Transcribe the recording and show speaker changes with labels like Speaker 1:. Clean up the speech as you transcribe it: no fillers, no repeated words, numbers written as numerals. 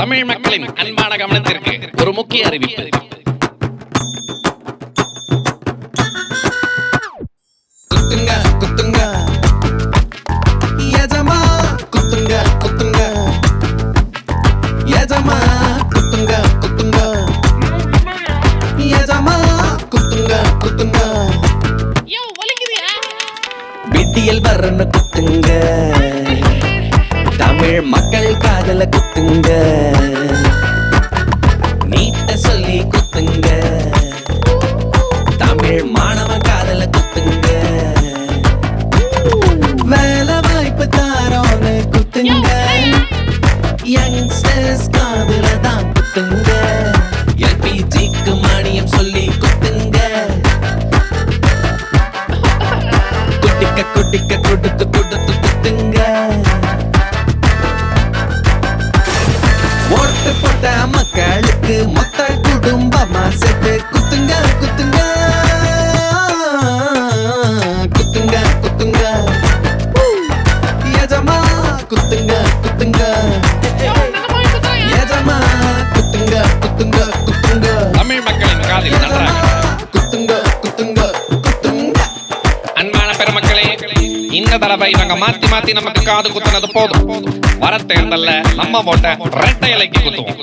Speaker 1: தமிழ் மக்களின் அன்பான கவனத்திற்கு ஒரு முக்கிய அறிவிப்பு.
Speaker 2: குத்துங்க குத்துங்க எஜமா குத்துங்க குத்துங்க எஜமா குத்துங்க குத்துங்க எஜமா குத்துங்க குத்துங்க விட்டியல் வரன்னு குத்துங்க தமிழ் மக்கள் காதல குத்துங்க நீட்ட சொல்லி குத்துங்க தமிழ் மாணவன் காதல குத்துங்க வேலை வாய்ப்பு தாரோன்னு குத்துங்க யங்ஸ்டர்ஸ் காதல தான் குத்துங்க எல்பிஜிக்கு மானியம் சொல்லி குத்துங்க குட்டிக்க குட்டிக்க கொடுத்து கொடுத்து குத்துங்க ஓட்டு போட்ட மக்களுக்கு மொத்த குடும்பமா சேர்த்து குத்துங்க குத்துங்க குத்துங்க குத்துங்க எஜமா குத்துங்க குத்துங்க எஜமா குத்துங்க குத்துங்க குத்துங்க
Speaker 1: தமிழ் மக்களின் காதில் நன்றாக
Speaker 2: குத்துங்க குத்துங்க குத்துங்க.
Speaker 1: அன்பான பெருமக்களே, இந்த தடவை நாங்க மாத்தி மாத்தி நமக்கு காது குத்துனது போதும். வர தேர்தல்ல நம்ம ஓட்ட ரெட்டை இலைக்கு குத்துவோம்.